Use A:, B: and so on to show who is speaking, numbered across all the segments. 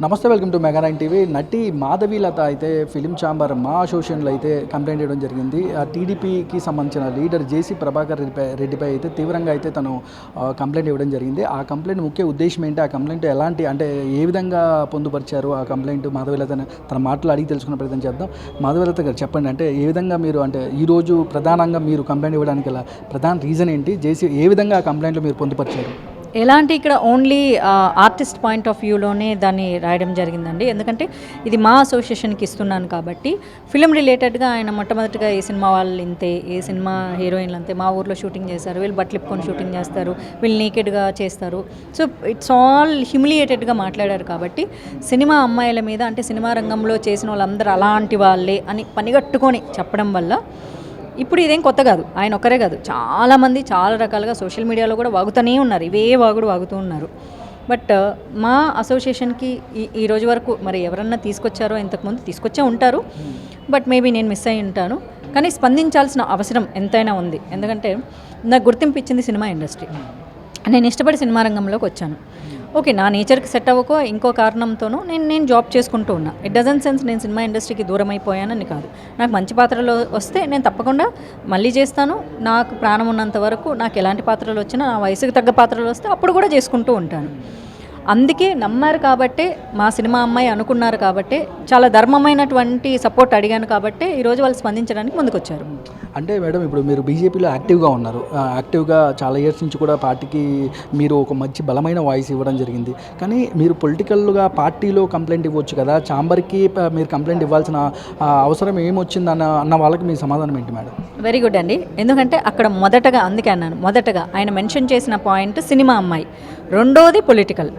A: నమస్తే, welcome to mega 9 TV. నటి మాధవీలత అయితే ఫిలిం ఛాంబర్ మా అసోసియేషన్లో అయితే కంప్లైంట్ ఇవ్వడం జరిగింది. టీడీపీకి సంబంధించిన లీడర్ జేసీ ప్రభాకర్ రెడ్డిపై అయితే తీవ్రంగా అయితే తను కంప్లైంట్ ఇవ్వడం జరిగింది. ఆ కంప్లైంట్ ముఖ్య ఉద్దేశం ఏంటి, ఆ కంప్లైంట్ ఎలాంటి అంటే ఏ విధంగా పొందుపరిచారు ఆ కంప్లైంట్ మాధవీలత తన మాటలు అడిగి తెలుసుకునే ప్రయత్నం చేద్దాం. మాధవీలత గారు చెప్పండి, అంటే ఏ విధంగా మీరు అంటే ఈరోజు ప్రధానంగా మీరు కంప్లైంట్ ఇవ్వడానికి గల ప్రధాన రీజన్ ఏంటి, జేసీ ఏ విధంగా ఆ కంప్లైంట్లో మీరు పొందుపరిచారు?
B: ఎలాంటి ఇక్కడ ఓన్లీ ఆర్టిస్ట్ పాయింట్ ఆఫ్ వ్యూలోనే దాన్ని రాయడం జరిగిందండి. ఎందుకంటే ఇది మా అసోసియేషన్కి ఇస్తున్నాను కాబట్టి ఫిలిం రిలేటెడ్గా ఆయన మొట్టమొదటిగా ఏ సినిమా వాళ్ళు ఇంతే, ఏ సినిమా హీరోయిన్లు అంతే, మా ఊర్లో షూటింగ్ చేస్తారు, వీళ్ళు బట్టలు ఇప్పుకొని షూటింగ్ చేస్తారు, వీళ్ళు నేకెడ్గా చేస్తారు. సో ఇట్స్ ఆల్ హ్యూమిలియేటెడ్గా మాట్లాడారు కాబట్టి సినిమా అమ్మాయిల మీద అంటే సినిమా రంగంలో చేసిన వాళ్ళందరూ అలాంటి వాళ్ళే అని పనిగట్టుకొని చెప్పడం వల్ల ఇప్పుడు ఇదేం కొత్త కాదు, ఆయన ఒక్కరే కాదు, చాలామంది చాలా రకాలుగా సోషల్ మీడియాలో కూడా వాగుతూనే ఉన్నారు, ఇవే వాగుతూ ఉన్నారు. బట్ మా అసోసియేషన్కి ఈ రోజు వరకు మరి ఎవరన్నా తీసుకొచ్చారో, ఇంతకుముందు తీసుకొచ్చే ఉంటారు, బట్ మేబీ నేను మిస్ అయి ఉంటాను. కానీ స్పందించాల్సిన అవసరం ఎంతైనా ఉంది. ఎందుకంటే నాకు గుర్తింపు ఇచ్చింది సినిమా ఇండస్ట్రీ. నేను ఇష్టపడి సినిమా రంగంలోకి వచ్చాను. ఓకే, నా నేచర్కి సెట్ అవ్వకో ఇంకో కారణంతోనూ నేను జాబ్ చేసుకుంటూ ఉన్నా. ఇట్ డజంట్ సెన్స్ నేను సినిమా ఇండస్ట్రీకి దూరం అయిపోయానని కాదు. నాకు మంచి పాత్రలు వస్తే నేను తప్పకుండా మళ్ళీ చేస్తాను. నాకు ప్రాణం ఉన్నంత వరకు నాకు ఎలాంటి పాత్రలు వచ్చినా, నా వయసుకు తగ్గ పాత్రలు వస్తే అప్పుడు కూడా చేసుకుంటూ ఉంటాను. అందుకే నమ్మారు కాబట్టే, మా సినిమా అమ్మాయి అనుకున్నారు కాబట్టే, చాలా ధర్మమైనటువంటి సపోర్ట్ అడిగాను కాబట్టే ఈరోజు వాళ్ళు స్పందించడానికి ముందుకొచ్చారు.
A: అంటే మేడం, ఇప్పుడు మీరు బీజేపీలో యాక్టివ్గా ఉన్నారు, యాక్టివ్గా చాలా ఇయర్స్ నుంచి కూడా పార్టీకి మీరు ఒక మంచి బలమైన వాయిస్ ఇవ్వడం జరిగింది. కానీ మీరు పొలిటికల్గా పార్టీలో కంప్లైంట్ ఇవ్వచ్చు కదా, ఛాంబర్కి మీరు కంప్లైంట్ ఇవ్వాల్సిన అవసరం ఏమొచ్చింది అన్న వాళ్ళకి మీ సమాధానం ఏంటి మేడం?
B: వెరీ గుడ్ అండి. ఎందుకంటే అక్కడ మొదటగా, అందుకే అన్నాను, మొదటగా ఆయన మెన్షన్ చేసిన పాయింట్ సినిమా అమ్మాయి, రెండోది పొలిటికల్.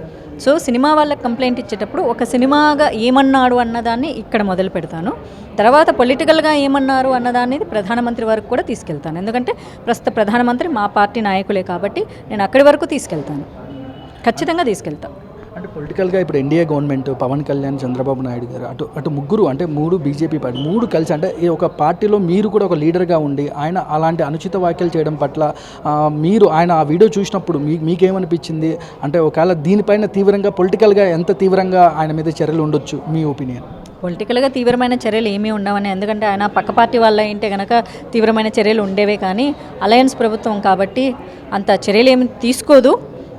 B: సో సినిమా వాళ్ళకి కంప్లైంట్ ఇచ్చేటప్పుడు ఒక సినిమాగా ఏమన్నాడు అన్నదాన్ని ఇక్కడ మొదలు పెడతాను, తర్వాత పొలిటికల్గా ఏమన్నారు అన్నదాన్ని ప్రధానమంత్రి వరకు కూడా తీసుకెళ్తాను. ఎందుకంటే ప్రస్తుత ప్రధానమంత్రి మా పార్టీ నాయకులే కాబట్టి నేను అక్కడి వరకు తీసుకెళ్తాను, ఖచ్చితంగా తీసుకెళ్తాను.
A: అంటే పొలిటికల్గా ఇప్పుడు ఎన్డీఏ గవర్నమెంట్, పవన్ కళ్యాణ్, చంద్రబాబు నాయుడు గారు అటు ముగ్గురు, అంటే మూడు బీజేపీ పార్టీ, మూడు కలిసి అంటే ఈ ఒక పార్టీలో మీరు కూడా ఒక లీడర్గా ఉండి ఆయన అలాంటి అనుచిత వ్యాఖ్యలు చేయడం పట్ల మీరు ఆయన ఆ వీడియో చూసినప్పుడు మీకేమనిపించింది? అంటే ఒకవేళ దీనిపైన తీవ్రంగా పొలిటికల్గా ఎంత తీవ్రంగా ఆయన మీద చర్యలు ఉండొచ్చు మీ ఒపీనియన్?
B: పొలిటికల్గా తీవ్రమైన చర్యలు ఏమీ ఉండవని, ఎందుకంటే ఆయన పక్క పార్టీ వాళ్ళ అయితే కనుక తీవ్రమైన చర్యలు ఉండేవే, కానీ అలయన్స్ ప్రభుత్వం కాబట్టి అంత చర్యలు ఏమి తీసుకోదు.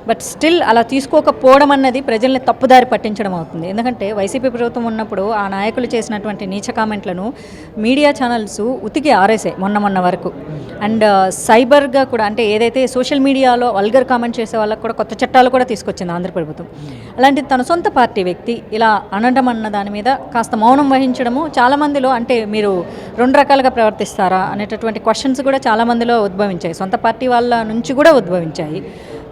B: బట్ స్టిల్ అలా తీసుకోకపోవడం అన్నది ప్రజల్ని తప్పుదారి పట్టించడం అవుతుంది. ఎందుకంటే వైసీపీ ప్రభుత్వం ఉన్నప్పుడు ఆ నాయకులు చేసినటువంటి నీచ కామెంట్లను మీడియా ఛానల్స్ ఉతికి ఆరేసాయి మొన్న వరకు. అండ్ సైబర్గా కూడా, అంటే ఏదైతే సోషల్ మీడియాలో వల్గర్ కామెంట్ చేసే వాళ్ళకు కూడా కొత్త చట్టాలు కూడా తీసుకొచ్చింది ఆంధ్ర ప్రభుత్వం. అలాంటిది తన సొంత పార్టీ వ్యక్తి ఇలా అనడం అన్న దాని మీద కాస్త మౌనం వహించడము చాలామందిలో, అంటే మీరు రెండు రకాలుగా ప్రవర్తిస్తారా అనేటటువంటి క్వశ్చన్స్ కూడా చాలామందిలో ఉద్భవించాయి, సొంత పార్టీ వాళ్ళ నుంచి కూడా ఉద్భవించాయి.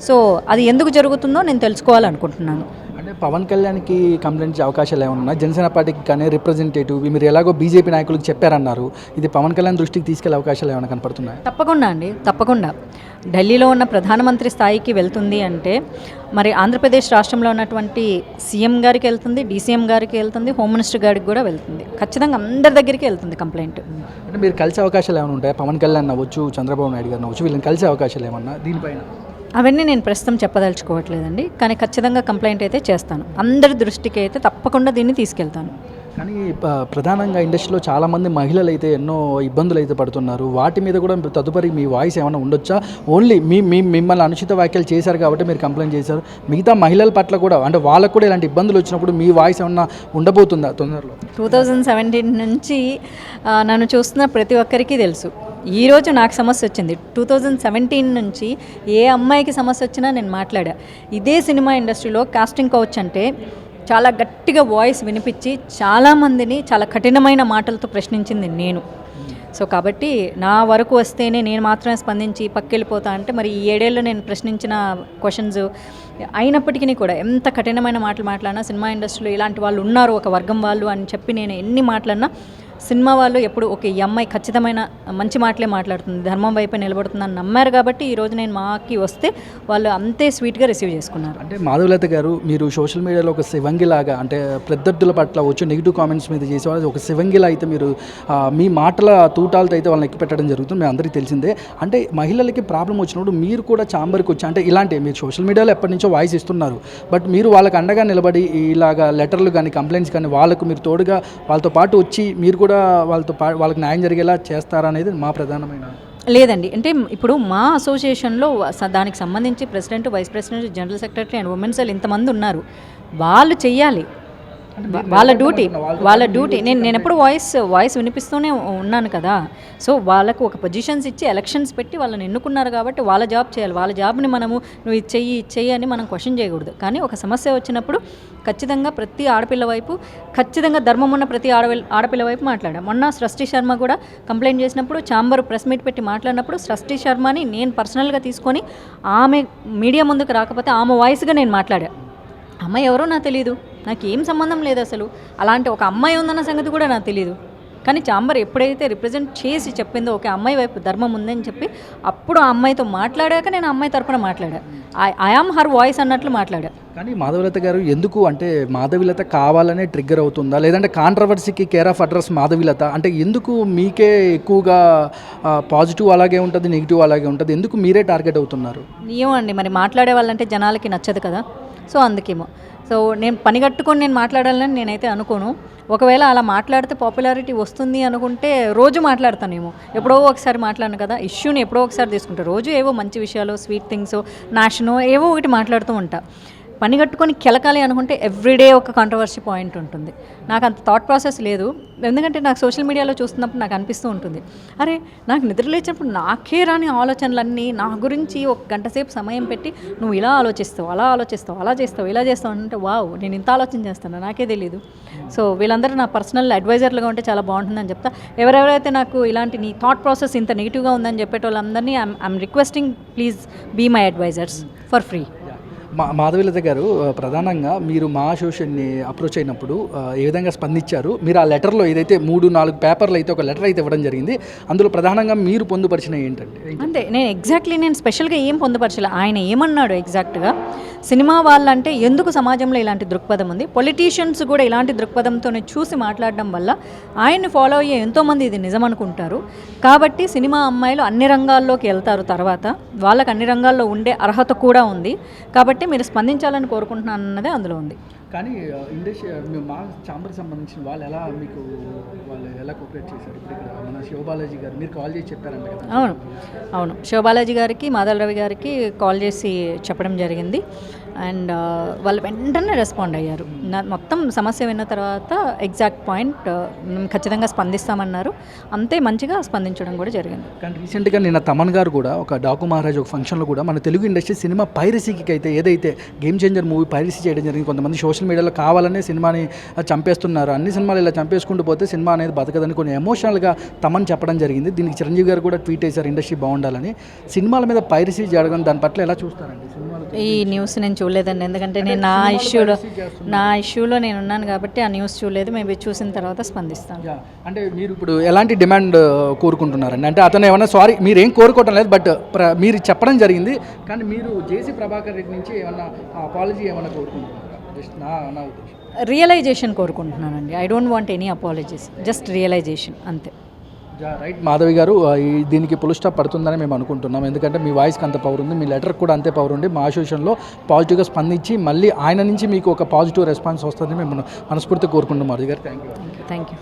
B: సో అది ఎందుకు జరుగుతుందో నేను తెలుసుకోవాలనుకుంటున్నాను.
A: అంటే పవన్ కళ్యాణ్కి కంప్లైంట్ అవకాశాలు ఏమన్నా, జనసేన పార్టీకి కానీ రిప్రజెంటేటివ్ మీరు ఎలాగో బీజేపీ నాయకులకు చెప్పారన్నారు, ఇది పవన్ కళ్యాణ్ దృష్టికి తీసుకెళ్లే అవకాశాలు ఏమైనా కనపడుతున్నాయి?
B: తప్పకుండా అండి, తప్పకుండా. ఢిల్లీలో ఉన్న ప్రధానమంత్రి స్థాయికి వెళ్తుంది అంటే మరి ఆంధ్రప్రదేశ్ రాష్ట్రంలో ఉన్నటువంటి సీఎం గారికి వెళ్తుంది, డీసీఎం గారికి వెళ్తుంది, హోమ్ మినిస్టర్ గారికి కూడా వెళ్తుంది, ఖచ్చితంగా అందరి దగ్గరికి వెళ్తుంది కంప్లైంట్.
A: అంటే మీరు కలిసే అవకాశాలు ఏమైనా ఉంటాయి? పవన్ కళ్యాణ్ అవ్వచ్చు, చంద్రబాబు నాయుడు గారు అవ్వచ్చు, వీళ్ళని కలిసే అవకాశాలు ఏమన్నా దీనిపైన?
B: అవన్నీ నేను ప్రస్తుతం చెప్పదలుచుకోవట్లేదండి, కానీ ఖచ్చితంగా కంప్లైంట్ అయితే చేస్తాను, అందరి దృష్టికి అయితే తప్పకుండా దీన్ని తీసుకెళ్తాను.
A: కానీ ప్రధానంగా ఇండస్ట్రీలో చాలామంది మహిళలు అయితే ఎన్నో ఇబ్బందులు అయితే పడుతున్నారు, వాటి మీద కూడా తదుపరి మీ వాయిస్ ఏమైనా ఉండొచ్చా? ఓన్లీ మిమ్మల్ని అనుచిత వ్యాఖ్యలు చేశారు కాబట్టి మీరు కంప్లైంట్ చేశారు, మిగతా మహిళల పట్ల కూడా అంటే వాళ్ళకు కూడా ఇలాంటి ఇబ్బందులు వచ్చినప్పుడు మీ వాయిస్ ఏమన్నా ఉండబోతుందా తొందరలో?
B: 2017 నుంచి నన్ను చూస్తున్న ప్రతి ఒక్కరికి తెలుసు, ఈరోజు నాకు సమస్య వచ్చింది. 2017 నుంచి ఏ అమ్మాయికి సమస్య వచ్చినా నేను మాట్లాడా. ఇదే సినిమా ఇండస్ట్రీలో కాస్టింగ్ కౌచ్ అంటే చాలా గట్టిగా వాయిస్ వినిపించి చాలామందిని చాలా కఠినమైన మాటలతో ప్రశ్నించింది నేను. సో కాబట్టి నా వరకు వస్తేనే నేను మాత్రమే స్పందించి పక్కెళ్ళిపోతా అంటే మరి ఈ 7 ఏళ్ళు నేను ప్రశ్నించిన క్వశ్చన్స్ అయినప్పటికీ కూడా ఎంత కఠినమైన మాటలు మాట్లాడినా సినిమా ఇండస్ట్రీలో ఇలాంటి వాళ్ళు ఉన్నారు, ఒక వర్గం వాళ్ళు అని చెప్పి నేను ఎన్ని మాట్లాడినా సినిమా వాళ్ళు ఎప్పుడు ఓకే ఈ అమ్మాయి ఖచ్చితమైన మంచి మాటలే మాట్లాడుతుంది, ధర్మం వైపే నిలబడుతుందని నమ్మారు కాబట్టి ఈరోజు నేను మాకి వస్తే వాళ్ళు అంతే స్వీట్గా రిసీవ్ చేసుకున్నారు.
A: అంటే మాధవలత గారు, మీరు సోషల్ మీడియాలో ఒక శివంగిలాగా అంటే ప్రత్యర్థుల పట్ల వచ్చి నెగిటివ్ కామెంట్స్ మీద చేసేవాళ్ళు ఒక శివంగిలా అయితే మీరు మీ మాటల తూటాలతో అయితే వాళ్ళని ఎక్కిపెట్టడం జరుగుతుంది, మీ అందరికీ తెలిసిందే. అంటే మహిళలకి ప్రాబ్లం వచ్చినప్పుడు మీరు కూడా ఛాంబర్కి వచ్చి అంటే ఇలాంటి మీరు సోషల్ మీడియాలో ఎప్పటి నుంచో వాయిస్ ఇస్తున్నారు, బట్ మీరు వాళ్ళకి అండగా నిలబడి ఇలాగా లెటర్లు కానీ కంప్లైంట్స్ కానీ వాళ్ళకు మీరు తోడుగా వాళ్ళతో పాటు వచ్చి మీరు కూడా వాళ్ళకి న్యాయం జరిగేలా చేస్తారనేది మా ప్రధానమైన.
B: లేదండి, అంటే ఇప్పుడు మా అసోసియేషన్లో దానికి సంబంధించి president, vice president, general secretary and women cell ఇంతమంది ఉన్నారు. వాళ్ళు చెయ్యాలి, వాళ్ళ డ్యూటీ. నేను ఎప్పుడు వాయిస్ వినిపిస్తూనే ఉన్నాను కదా. సో వాళ్ళకు ఒక పొజిషన్స్ ఇచ్చి ఎలక్షన్స్ పెట్టి వాళ్ళని ఎన్నుకున్నారు కాబట్టి వాళ్ళ జాబ్ చేయాలి. వాళ్ళ జాబ్ని మనము నువ్వు ఇది చెయ్యి అని మనం క్వశ్చన్ చేయకూడదు. కానీ ఒక సమస్య వచ్చినప్పుడు ఖచ్చితంగా ప్రతి ఆడపిల్ల వైపు, ఖచ్చితంగా ధర్మం ఉన్న ప్రతి ఆడపిల్ల వైపు మాట్లాడాం. మొన్న సృష్టి శర్మ కూడా కంప్లైంట్ చేసినప్పుడు ఛాంబర్ ప్రెస్ మీట్ పెట్టి మాట్లాడినప్పుడు సృష్టి శర్మని నేను పర్సనల్గా తీసుకొని ఆమె మీడియా ముందుకు రాకపోతే ఆమె వాయిస్గా నేను మాట్లాడాను. అమ్మాయి ఎవరో నాకు తెలియదు, నాకు ఏం సంబంధం లేదు అసలు. అలాంటి ఒక అమ్మాయి ఉందన్న సంగతి కూడా నాకు తెలియదు. కానీ ఛాంబర్ ఎప్పుడైతే రిప్రజెంట్ చేసి చెప్పిందో ఓకే అమ్మాయి వైపు ధర్మం ఉందని చెప్పి అప్పుడు ఆ అమ్మాయితో మాట్లాడాక నేను అమ్మాయి తరపున మాట్లాడా. ఐ ఆమ్ హర్ వాయిస్ అన్నట్లు మాట్లాడా.
A: కానీ మాధవలత గారు ఎందుకు అంటే మాధవీలత కావాలనే ట్రిగ్గర్ అవుతుందా, లేదంటే కాంట్రవర్సీకి కేర్ ఆఫ్ అడ్రస్ మాధవీలత అంటే ఎందుకు మీకే ఎక్కువగా పాజిటివ్ అలాగే ఉంటుంది, నెగిటివ్ అలాగే ఉంటుంది, ఎందుకు మీరే టార్గెట్ అవుతున్నారు?
B: ఏమో అండి, మరి మాట్లాడే వాళ్ళంటే జనాలకి నచ్చదు కదా, సో అందుకేమో. సో నేను పని కట్టుకొని నేను మాట్లాడాలని నేనైతే అనుకోను. ఒకవేళ అలా మాట్లాడితే పాపులారిటీ వస్తుంది అనుకుంటే రోజు మాట్లాడతానేమో. ఎప్పుడో ఒకసారి మాట్లాడను కదా, ఇష్యూని ఎప్పుడో ఒకసారి తీసుకుంటా. రోజు ఏవో మంచి విషయాలు, స్వీట్ థింగ్స్, నాషనో ఏవో ఒకటి మాట్లాడుతూ ఉంటా. పని కట్టుకొని కెలకాలి అనుకుంటే ఎవ్రీడే ఒక కాంట్రవర్సీ పాయింట్ ఉంటుంది. నాకు అంత థాట్ ప్రాసెస్ లేదు, ఎందుకంటే నాకు సోషల్ మీడియాలో చూస్తున్నప్పుడు నాకు అనిపిస్తూ ఉంటుంది, అరే నాకు నిద్ర లేచినప్పుడు నాకే రాని ఆలోచనలన్నీ నా గురించి ఒక గంట సేపు సమయం పెట్టి నువ్వు ఇలా ఆలోచిస్తావు, అలా ఆలోచిస్తావు, అలా చేస్తావు, ఇలా చేస్తావు అంటే వావ్ నేను ఇంత ఆలోచన చేస్తాను, నాకే తెలియదు. సో వీళ్ళందరూ నా పర్సనల్ అడ్వైజర్లుగా ఉంటే చాలా బాగుంటుందని చెప్తా. ఎవరెవరైతే నాకు ఇలాంటి నీ థాట్ ప్రాసెస్ ఇంత నెగిటివ్గా ఉందని చెప్పేటోళ్ళందరినీ I'm requesting please be my advisers for free.
A: Madhavilatha గారు, ప్రధానంగా మీరు మా అసోసియేషన్ని అప్రోచ్ అయినప్పుడు ఏ విధంగా స్పందించారు? మీరు ఆ లెటర్లో ఏదైతే 3-4 పేపర్లు అయితే ఒక లెటర్ అయితే ఇవ్వడం జరిగింది, అందులో ప్రధానంగా మీరు పొందుపరిచిన ఏంటంటే?
B: అంటే నేను స్పెషల్గా ఏం పొందుపరచలే. ఆయన ఏమన్నాడు ఎగ్జాక్ట్గా, సినిమా వాళ్ళంటే ఎందుకు సమాజంలో ఇలాంటి దృక్పథం ఉంది, పొలిటీషియన్స్ కూడా ఇలాంటి దృక్పథంతోనే చూసి మాట్లాడడం వల్ల ఆయన్ని ఫాలో అయ్యే ఎంతోమంది ఇది నిజం అనుకుంటారు. కాబట్టి సినిమా అమ్మాయిలు అన్ని రంగాల్లోకి వెళ్తారు, తర్వాత వాళ్ళకి అన్ని రంగాల్లో ఉండే అర్హత కూడా ఉంది, కాబట్టి మీరు స్పందించాలని కోరుకుంటున్నాను అన్నదే అందులో ఉంది.
A: కానీ ఇండస్ట్రీ మా ఛాంబర్కి సంబంధించిన వాళ్ళు ఎలా కోఆపరేట్ చేశారు? ఇప్పుడు ఇక్కడ మన శివబాలాజీ గారు మీరు కాల్ చేసి చెప్పారంట కదా?
B: అవును శివబాలాజీ గారికి, మాధవ్ రవి గారికి కాల్ చేసి చెప్పడం జరిగింది. అండ్ వాళ్ళు వెంటనే రెస్పాండ్ అయ్యారు. మొత్తం సమస్య విన్న తర్వాత ఎగ్జాక్ట్ పాయింట్ ఖచ్చితంగా స్పందిస్తామన్నారు. అంతే మంచిగా స్పందించడం కూడా జరిగింది.
A: కానీ రీసెంట్గా నిన్న తమన్ గారు కూడా ఒక డాకు మహారాజ్ ఒక ఫంక్షన్లో కూడా మన తెలుగు ఇండస్ట్రీ సినిమా పైరసీకి అయితే ఏదైతే గేమ్ చేంజర్ మూవీ పైరసీ చేయడం జరిగింది, కొంతమంది సోషల్ మీడియాలో కావాలనే సినిమాని చంపేస్తున్నారు, అన్ని సినిమాలు ఇలా చంపేసుకుంటూ పోతే సినిమా అనేది బతకదని కొన్ని ఎమోషనల్గా తమన్ చెప్పడం జరిగింది. దీనికి చిరంజీవి గారు కూడా ట్వీట్ చేశారు ఇండస్ట్రీ బాగుండాలని. సినిమాల మీద పైరసీ జరగడం దాని పట్ల ఎలా చూస్తారండి?
B: ఈ న్యూస్ నేను చూడలేదండి, ఎందుకంటే నేను నా ఇష్యూలో నేను ఉన్నాను కాబట్టి ఆ న్యూస్ చూడలేదు. మేబీ చూసిన తర్వాత స్పందిస్తాను.
A: అంటే మీరు ఇప్పుడు ఎలాంటి డిమాండ్ కోరుకుంటున్నారండి? అంటే అతను ఏమన్నా సారీ మీరు ఏం కోరుకోవటం లేదు, బట్ మీరు చెప్పడం జరిగింది, కానీ మీరు జేసీ ప్రభాకర్ రెడ్డి నుంచి ఏమన్నా అపాలజీ ఏమన్నా కోరుకుంటున్నారా? జస్ట్ నా ఉద్దేశం
B: రియలైజేషన్ కోరుకుంటున్నానండి. I don't want any apologies, just realisation అంతే.
A: రైట్ మాధవి గారు, దీనికి పుల్ స్టాప్ పడుతుందని మేము అనుకుంటున్నాం, ఎందుకంటే మీ వాయిస్కి అంత పవర్ ఉంది, మీ లెటర్ కూడా అంతే పవర్ ఉంది. మా అసోసియేషన్లో పాజిటివ్గా స్పందించి మళ్ళీ ఆయన నుంచి మీకు ఒక పాజిటివ్ రెస్పాన్స్ వస్తుందని మేము మనస్ఫూర్తిగా కోరుకుంటున్నాం. మాధవి గారు, థ్యాంక్ యూ.